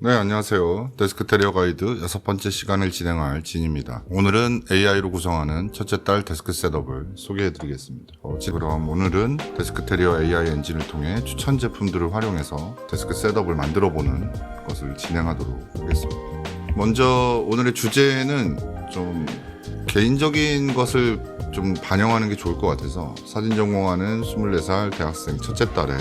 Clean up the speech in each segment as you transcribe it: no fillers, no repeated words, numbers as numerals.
네, 안녕하세요. 데스크 테리어 가이드 6번째 시간을 진행할 진입니다. 오늘은 AI로 구성하는 첫째 딸 데스크 셋업을 소개해드리겠습니다. 그럼 오늘은 데스크 테리어 AI 엔진을 통해 추천 제품들을 활용해서 데스크 셋업을 만들어보는 것을 진행하도록 하겠습니다. 먼저 오늘의 주제는 좀 개인적인 것을 좀 반영하는 게 좋을 것 같아서 사진 전공하는 24살 대학생 첫째 딸의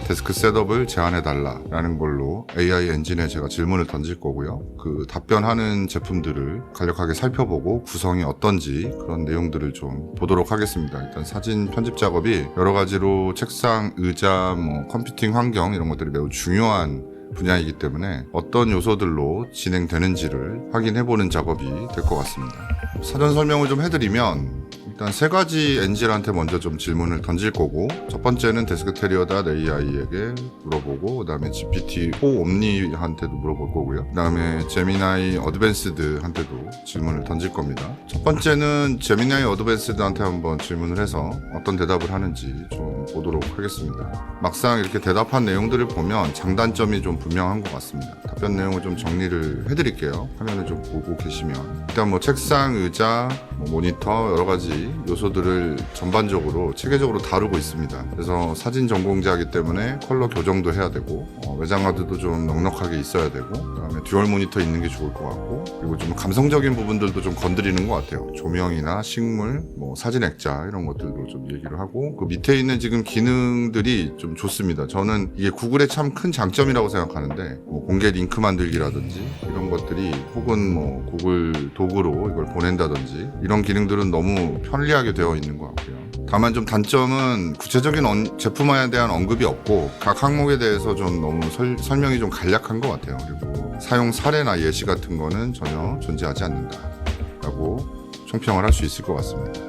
데스크 셋업을 제안해달라 라는 걸로 AI 엔진에 제가 질문을 던질 거고요. 그 답변하는 제품들을 간략하게 살펴보고 구성이 어떤지 그런 내용들을 좀 보도록 하겠습니다. 일단 사진 편집 작업이 여러 가지로 책상, 의자, 컴퓨팅 환경 이런 것들이 매우 중요한 분야이기 때문에 어떤 요소들로 진행되는지를 확인해보는 작업이 될 것 같습니다. 사전 설명을 좀 해드리면 일단 세 가지 엔진한테 먼저 좀 질문을 던질 거고, 첫 번째는 데스크 테리어.ai에게 물어보고, 그 다음에 GPT-4 옴니한테도 물어볼 거고요. 그 다음에 제미나이 어드밴스드한테도 질문을 던질 겁니다. 첫 번째는 제미나이 어드밴스드한테 한번 질문을 해서 어떤 대답을 하는지 좀 보도록 하겠습니다. 막상 이렇게 대답한 내용들을 보면 장단점이 좀 분명한 것 같습니다. 답변 내용을 좀 정리를 해드릴게요. 화면을 좀 보고 계시면 일단 책상, 의자, 모니터 여러 가지 요소들을 전반적으로 체계적으로 다루고 있습니다. 그래서 사진 전공자이기 때문에 컬러 교정도 해야 되고 외장하드도 좀 넉넉하게 있어야 되고, 그다음에 듀얼 모니터 있는 게 좋을 것 같고, 그리고 좀 감성적인 부분들도 좀 건드리는 것 같아요. 조명이나 식물, 사진 액자 이런 것들도 좀 얘기를 하고, 그 밑에 있는 지금 기능들이 좀 좋습니다. 저는 이게 구글의 참 큰 장점이라고 생각하는데 공개 링크 만들기라든지 이런 것들이, 혹은 구글 도구로 이걸 보낸다든지 이런 기능들은 너무 편리하게 되어 있는 것 같고요. 다만 좀 단점은 구체적인 제품에 대한 언급이 없고 각 항목에 대해서 좀 너무 설명이 좀 간략한 것 같아요. 그리고 사용 사례나 예시 같은 거는 전혀 존재하지 않는다라고 총평을 할 수 있을 것 같습니다.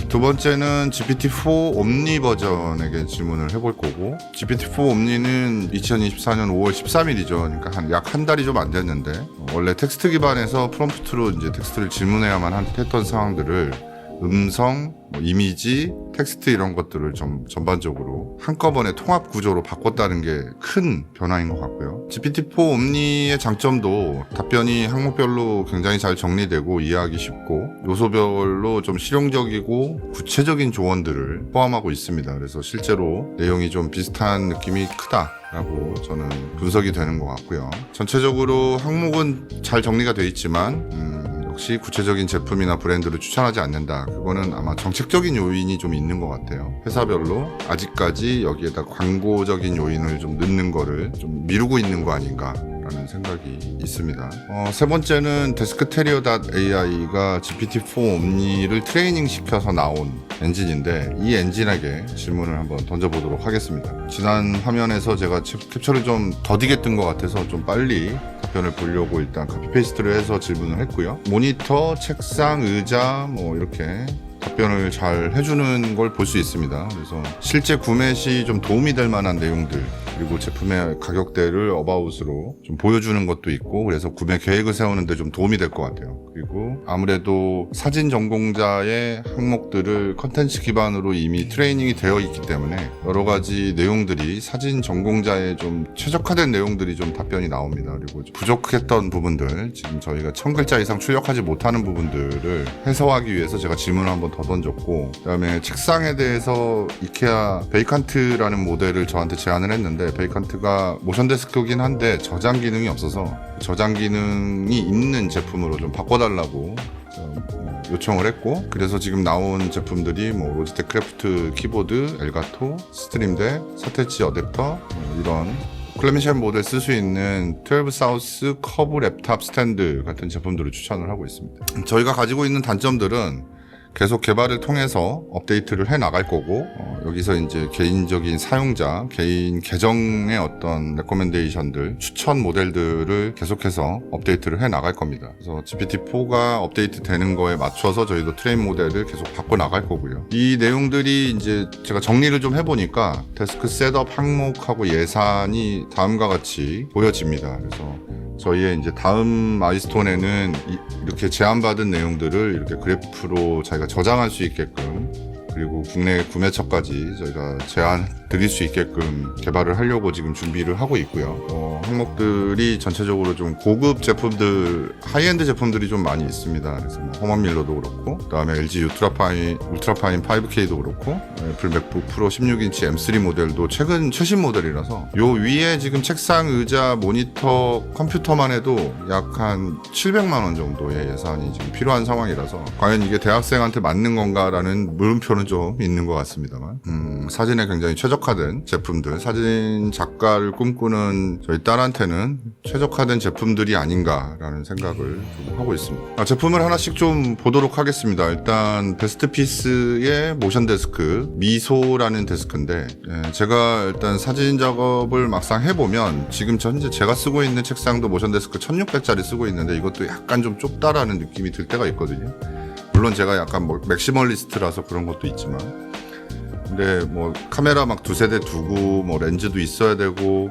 두 번째는 GPT-4 옴니 버전에게 질문을 해볼 거고, GPT-4 옴니는 2024년 5월 13일이죠. 그러니까 약 한 달이 좀 안 됐는데, 원래 텍스트 기반에서 프롬프트로 이제 텍스트를 질문해야만 했던 상황들을 음성, 이미지, 텍스트 이런 것들을 좀 전반적으로 한꺼번에 통합 구조로 바꿨다는 게 큰 변화인 것 같고요. GPT-4 옴니의 장점도 답변이 항목별로 굉장히 잘 정리되고 이해하기 쉽고 요소별로 좀 실용적이고 구체적인 조언들을 포함하고 있습니다. 그래서 실제로 내용이 좀 비슷한 느낌이 크다라고 저는 분석이 되는 것 같고요. 전체적으로 항목은 잘 정리가 되어 있지만 역시 구체적인 제품이나 브랜드를 추천하지 않는다. 그거는 아마 정책적인 요인이 좀 있는 것 같아요. 회사별로 아직까지 여기에다 광고적인 요인을 좀 넣는 거를 좀 미루고 있는 거 아닌가 라는 생각이 있습니다. 세 번째는 데스크 테리어.ai가 GPT-4 옴니를 트레이닝 시켜서 나온 엔진인데, 이 엔진에게 질문을 한번 던져보도록 하겠습니다. 지난 화면에서 제가 캡처를 좀 더디게 뜬 것 같아서 좀 빨리 답변을 보려고 일단 카피 페이스트를 해서 질문을 했고요. 모니터, 책상, 의자 이렇게 답변을 잘 해주는 걸 볼 수 있습니다. 그래서 실제 구매 시 좀 도움이 될 만한 내용들, 그리고 제품의 가격대를 어바웃으로 좀 보여주는 것도 있고, 그래서 구매 계획을 세우는데 좀 도움이 될 것 같아요. 그리고 아무래도 사진 전공자의 항목들을 컨텐츠 기반으로 이미 트레이닝이 되어 있기 때문에 여러 가지 내용들이 사진 전공자의 좀 최적화된 내용들이 좀 답변이 나옵니다. 그리고 부족했던 부분들, 지금 저희가 1000글자 이상 출력하지 못하는 부분들을 해소하기 위해서 제가 질문을 한번 더 던졌고, 그 다음에 책상에 대해서 이케아 베이칸트라는 모델을 저한테 제안을 했는데, 베이칸트가 모션 데스크이긴 한데 저장 기능이 없어서 저장 기능이 있는 제품으로 좀 바꿔달라고 요청을 했고, 그래서 지금 나온 제품들이 로지텍 크래프트 키보드, 엘가토, 스트림덱, 서태치 어댑터, 이런 클래미쉘 모델 쓸 수 있는 12 사우스 커브 랩탑 스탠드 같은 제품들을 추천을 하고 있습니다. 저희가 가지고 있는 단점들은 계속 개발을 통해서 업데이트를 해 나갈 거고, 여기서 이제 개인적인 사용자, 개인 계정의 어떤 레코멘데이션들, 추천 모델들을 계속해서 업데이트를 해 나갈 겁니다. 그래서 GPT-4가 업데이트 되는 거에 맞춰서 저희도 트레인 모델을 계속 바꿔 나갈 거고요. 이 내용들이 이제 제가 정리를 좀 해보니까 데스크 셋업 항목하고 예산이 다음과 같이 보여집니다. 그래서 저희의 이제 다음 마일스톤에는 이렇게 제안받은 내용들을 이렇게 그래프로 자기가 저장할 수 있게끔 그리고 국내 구매처까지 저희가 제한 드릴 수 있게끔 개발을 하려고 지금 준비를 하고 있고요. 항목들이 전체적으로 좀 고급 제품들, 하이엔드 제품들이 좀 많이 있습니다. 그래서 뭐 허먼 밀러도 그렇고, 그다음에 LG 울트라파인 5K도 그렇고, 애플 맥북 프로 16인치 M3 모델도 최신 모델이라서 요 위에 지금 책상, 의자, 모니터, 컴퓨터만 해도 약 한 700만 원 정도의 예산이 지금 필요한 상황이라서 과연 이게 대학생한테 맞는 건가라는 물음표는 좀 있는 것 같습니다만, 사진에 굉장히 최적화된 제품들, 사진 작가를 꿈꾸는 저희 딸한테는 최적화된 제품들이 아닌가라는 생각을 좀 하고 있습니다. 제품을 하나씩 좀 보도록 하겠습니다. 일단 베스트피스의 모션 데스크, 미소라는 데스크인데, 제가 일단 사진 작업을 막상 해보면 지금 현재 제가 쓰고 있는 책상도 모션 데스크 1600짜리 쓰고 있는데 이것도 약간 좀 좁다라는 느낌이 들 때가 있거든요. 물론 제가 약간 뭐 맥시멀리스트라서 그런 것도 있지만, 근데 뭐 카메라 막 두세 대 두고 뭐 렌즈도 있어야 되고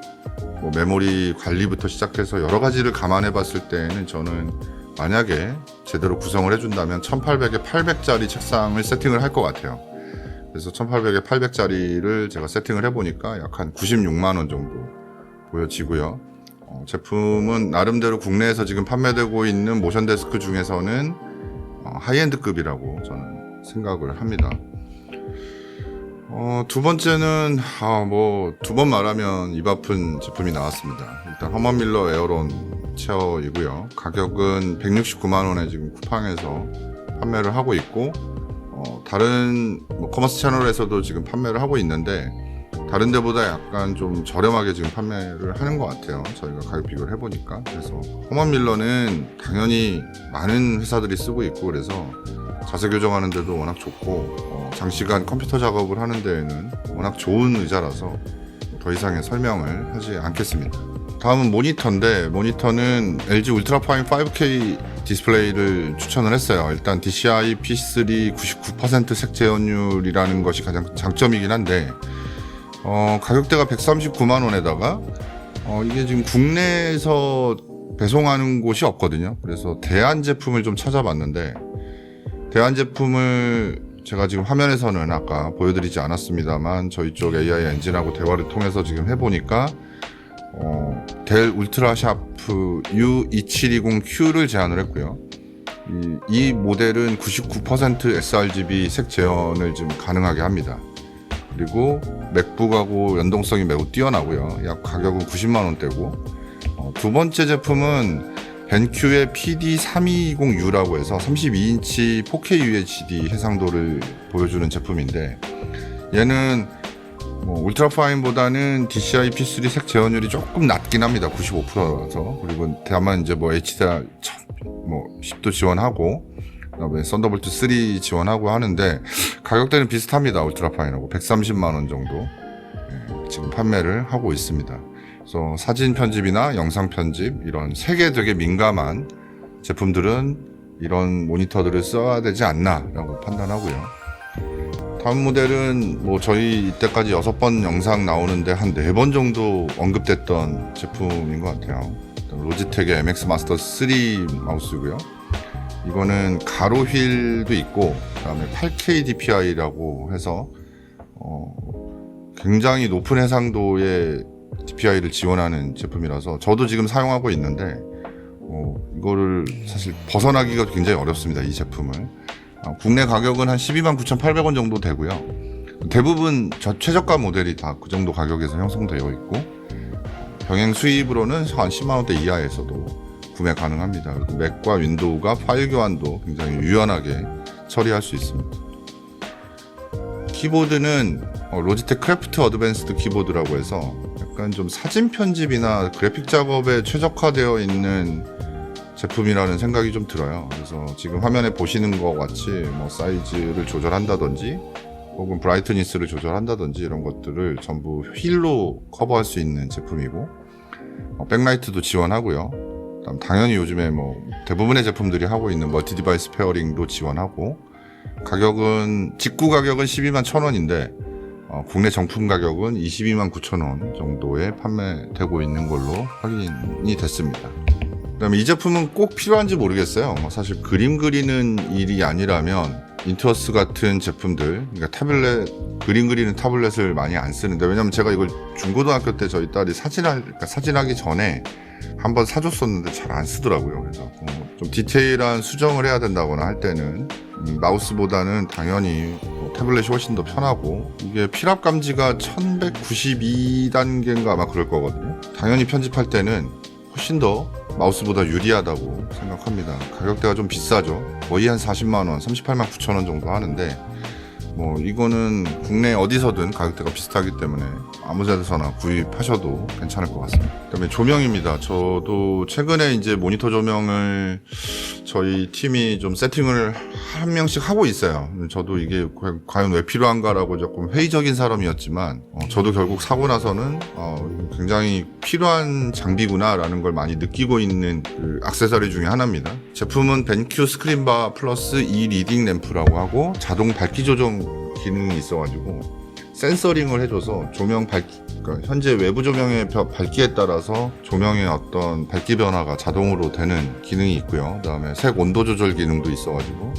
뭐 메모리 관리부터 시작해서 여러 가지를 감안해 봤을 때는 저는 만약에 제대로 구성을 해준다면 1800에 800짜리 책상을 세팅을 할 것 같아요. 그래서 1800에 800짜리를 제가 세팅을 해보니까 약 한 96만 원 정도 보여지고요. 제품은 나름대로 국내에서 지금 판매되고 있는 모션 데스크 중에서는 하이엔드급이라고 저는 생각을 합니다. 두 번째는 뭐 두 번 말하면 입 아픈 제품이 나왔습니다. 일단 허먼 밀러 에어론 체어이고요. 가격은 169만 원에 지금 쿠팡에서 판매를 하고 있고, 다른 뭐 커머스 채널에서도 지금 판매를 하고 있는데 다른 데보다 약간 좀 저렴하게 지금 판매를 하는 것 같아요. 저희가 가격 비교를 해보니까. 그래서 허먼 밀러는 당연히 많은 회사들이 쓰고 있고, 그래서 자세 교정하는 데도 워낙 좋고, 장시간 컴퓨터 작업을 하는 데에는 워낙 좋은 의자라서 더 이상의 설명을 하지 않겠습니다. 다음은 모니터인데, 모니터는 LG 울트라파인 5K 디스플레이를 추천을 했어요. 일단 DCI P3 99% 색재현율이라는 것이 가장 장점이긴 한데, 가격대가 139만 원에다가 이게 지금 국내에서 배송하는 곳이 없거든요. 그래서 대한 제품을 좀 찾아봤는데, 대한 제품을 제가 지금 화면에서는 아까 보여드리지 않았습습니다만 저희 쪽 AI 엔진하고 대화를 통해서 지금 해보니까 델 울트라 샤프 U2720Q를 제안을 했고요. 이 모델은 99% sRGB 색 재현을 좀 가능하게 합니다. 그리고 맥북하고 연동성이 매우 뛰어나고요. 약 가격은 90만 원대고, 두 번째 제품은 벤큐의 PD3220U라고 해서 32인치 4K UHD 해상도를 보여주는 제품인데, 얘는 뭐 울트라파인보다는 DCI P3 색 재현율이 조금 낮긴 합니다. 95%라서. 그리고 다만 이제 뭐 HDR 10도 지원하고, 그다음에 썬더볼트 3 지원하고 하는데 가격대는 비슷합니다. 울트라파인하고 130만 원 정도 지금 판매를 하고 있습니다. 그래서 사진 편집이나 영상 편집, 이런 색에 되게 민감한 제품들은 이런 모니터들을 써야 되지 않나라고 판단하고요. 다음 모델은 뭐 저희 이때까지 6번 영상 나오는데 한 4번 정도 언급됐던 제품인 것 같아요. 로지텍의 MX 마스터 3 마우스고요. 이거는 가로 휠도 있고, 그다음에 8K DPI라고 해서 굉장히 높은 해상도의 DPI를 지원하는 제품이라서 저도 지금 사용하고 있는데 이거를 사실 벗어나기가 굉장히 어렵습니다. 이 제품을. 국내 가격은 한 129,800원 정도 되고요. 대부분 최저가 모델이 다 그 정도 가격에서 형성되어 있고, 병행 수입으로는 한 10만 원대 이하에서도 구매 가능합니다. 그리고 맥과 윈도우가 파일 교환도 굉장히 유연하게 처리할 수 있습니다. 키보드는 로지텍 크래프트 어드밴스드 키보드라고 해서 약간 좀 사진 편집이나 그래픽 작업에 최적화되어 있는 제품이라는 생각이 좀 들어요. 그래서 지금 화면에 보시는 것 같이 뭐 사이즈를 조절한다든지 혹은 브라이트니스를 조절한다든지 이런 것들을 전부 휠로 커버할 수 있는 제품이고, 백라이트도 지원하고요. 당연히 요즘에 뭐 대부분의 제품들이 하고 있는 멀티 디바이스 페어링도 지원하고, 가격은 직구 가격은 12만 1,000원인데 국내 정품 가격은 22만 9,000원 정도에 판매되고 있는 걸로 확인이 됐습니다. 그다음에 이 제품은 꼭 필요한지 모르겠어요. 사실 그림 그리는 일이 아니라면 인투어스 같은 제품들, 그러니까 타블렛, 그림 그리는 타블렛을 많이 안 쓰는데, 왜냐면 제가 이걸 중고등학교 때 저희 딸이 사진하기 전에 한번 사줬었는데 잘 안 쓰더라고요. 그래서 좀 디테일한 수정을 해야 된다거나 할 때는 마우스보다는 당연히 태블릿이 훨씬 더 편하고, 이게 필압 감지가 1192단계인가 아마 그럴 거거든요. 당연히 편집할 때는 훨씬 더 마우스보다 유리하다고 생각합니다. 가격대가 좀 비싸죠. 거의 한 40만원, 38만 9천원 정도 하는데, 이거는 국내 어디서든 가격대가 비슷하기 때문에 아무 데서나 구입하셔도 괜찮을 것 같습니다. 그다음에 조명입니다. 저도 최근에 이제 모니터 조명을 저희 팀이 좀 세팅을 한 명씩 하고 있어요. 저도 이게 과연 왜 필요한가라고 조금 회의적인 사람이었지만, 저도 결국 사고 나서는 굉장히 필요한 장비구나라는 걸 많이 느끼고 있는 그 액세서리 중에 하나입니다. 제품은 벤큐 스크린바 플러스 E 리딩 램프라고 하고, 자동 밝기 조정 기능이 있어가지고 센서링을 해줘서 그러니까 현재 외부 조명의 밝기에 따라서 조명의 어떤 밝기 변화가 자동으로 되는 기능이 있고요. 그다음에 색 온도 조절 기능도 있어가지고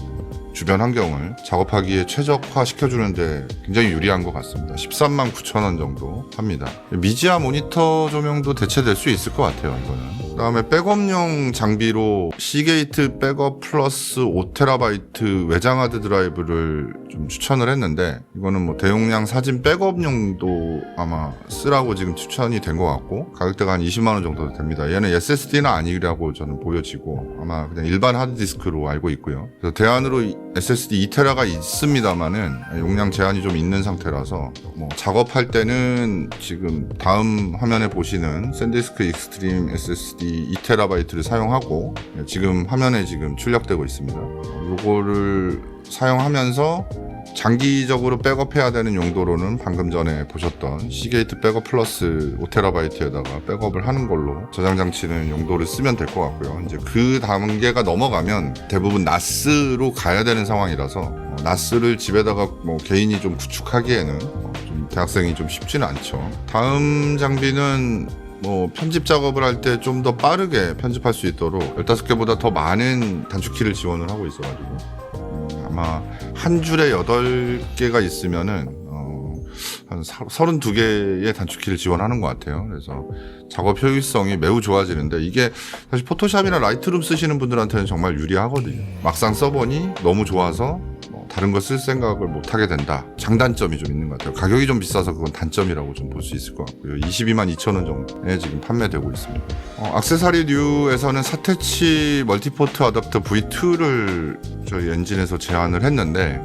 주변 환경을 작업하기에 최적화 시켜주는데 굉장히 유리한 것 같습니다. 13만 9천원 정도 합니다. 미지아 모니터 조명도 대체될 수 있을 것 같아요, 이거는. 그 다음에 백업용 장비로 시게이트 백업 플러스 5TB 외장 하드 드라이브를 좀 추천을 했는데, 이거는 대용량 사진 백업용도 아마 쓰라고 지금 추천이 된 것 같고, 가격대가 한 20만원 정도 됩니다. 얘는 SSD는 아니라고 저는 보여지고, 아마 그냥 일반 하드디스크로 알고 있고요. 그래서 대안으로 SSD 2TB가 있습니다만은 용량 제한이 좀 있는 상태라서, 작업할 때는 지금 다음 화면에 보시는 샌디스크 익스트림 SSD 2TB를 사용하고, 지금 화면에 지금 출력되고 있습니다. 요거를 사용하면서 장기적으로 백업해야 되는 용도로는 방금 전에 보셨던 시게이트 백업 플러스 5TB에다가 백업을 하는 걸로 저장 장치는 용도를 쓰면 될 것 같고요. 이제 그 단계가 넘어가면 대부분 나스로 가야 되는 상황이라서, 나스를 집에다가 개인이 좀 구축하기에는 좀 대학생이 좀 쉽지는 않죠. 다음 장비는 편집 작업을 할 때 좀 더 빠르게 편집할 수 있도록 15개보다 더 많은 단축키를 지원을 하고 있어가지고, 아마 한 줄에 8개가 있으면은 한 32개의 단축키를 지원하는 것 같아요. 그래서 작업 효율성이 매우 좋아지는데, 이게 사실 포토샵이나 라이트룸 쓰시는 분들한테는 정말 유리하거든요. 막상 써보니 너무 좋아서 다른 거 쓸 생각을 못 하게 된다. 장단점이 좀 있는 것 같아요. 가격이 좀 비싸서 그건 단점이라고 좀 볼 수 있을 것 같고요. 22만 2천원 정도에 지금 판매되고 있습니다. 액세서리류에서는 사테치 멀티포트 어댑터 V2를 저희 엔진에서 제안을 했는데,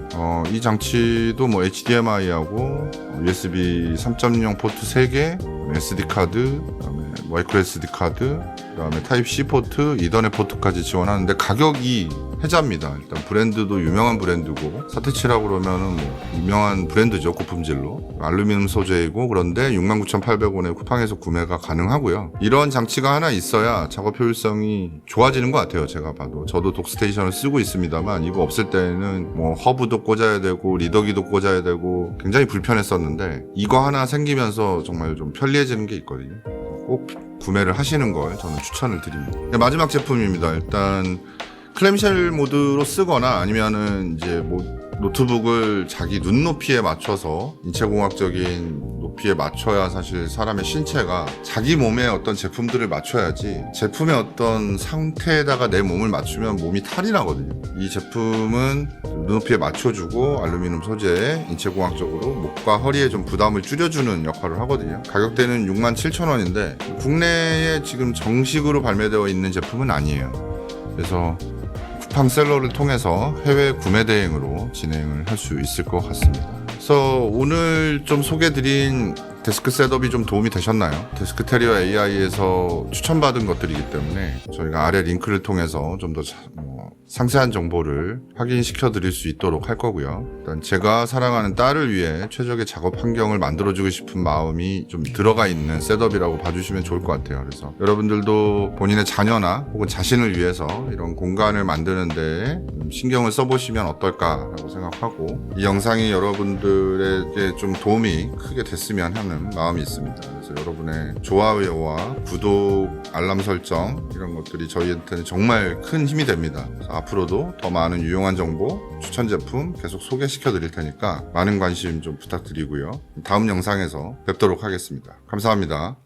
이 장치도 HDMI하고 USB 3.0 포트 3개, SD 카드, 그다음에 마이크로 SD 카드, 그다음에 타입 C 포트, 이더넷 포트까지 지원하는데 가격이 해자입니다. 일단 브랜드도 유명한 브랜드고, 사테치라고 그러면은 유명한 브랜드죠, 고품질로. 알루미늄 소재이고, 그런데 69,800원에 쿠팡에서 구매가 가능하고요. 이런 장치가 하나 있어야 작업 효율성이 좋아지는 것 같아요, 제가 봐도. 저도 독스테이션을 쓰고 있습니다만, 이거 없을 때는 허브도 꽂아야 되고 리더기도 꽂아야 되고 굉장히 불편했었는데, 이거 하나 생기면서 정말 좀 편리해지는 게 있거든요. 꼭 구매를 하시는 걸 저는 추천을 드립니다. 마지막 제품입니다. 일단 클램쉘 모드로 쓰거나 아니면은 이제 노트북을 자기 눈높이에 맞춰서, 인체공학적인 높이에 맞춰야 사실 사람의 신체가 자기 몸에 어떤 제품들을 맞춰야지, 제품의 어떤 상태에다가 내 몸을 맞추면 몸이 탈이 나거든요. 이 제품은 눈높이에 맞춰주고 알루미늄 소재에 인체공학적으로 목과 허리에 좀 부담을 줄여주는 역할을 하거든요. 가격대는 67,000원인데 국내에 지금 정식으로 발매되어 있는 제품은 아니에요. 그래서 쿠팡 셀러를 통해서 해외 구매 대행으로 진행을 할 수 있을 것 같습니다. 그래서 오늘 좀 소개드린 데스크 셋업이 좀 도움이 되셨나요? 데스크테리어 AI에서 추천받은 것들이기 때문에 저희가 아래 링크를 통해서 좀 더 상세한 정보를 확인시켜 드릴 수 있도록 할 거고요. 일단 제가 사랑하는 딸을 위해 최적의 작업 환경을 만들어주고 싶은 마음이 좀 들어가 있는 셋업이라고 봐주시면 좋을 것 같아요. 그래서 여러분들도 본인의 자녀나 혹은 자신을 위해서 이런 공간을 만드는 데 신경을 써보시면 어떨까라고 생각하고, 이 영상이 여러분들에게 좀 도움이 크게 됐으면 하는 마음이 있습니다. 그래서 여러분의 좋아요와 구독, 알람 설정 이런 것들이 저희한테는 정말 큰 힘이 됩니다. 그래서 앞으로도 더 많은 유용한 정보, 추천 제품 계속 소개시켜 드릴 테니까 많은 관심 좀 부탁드리고요. 다음 영상에서 뵙도록 하겠습니다. 감사합니다.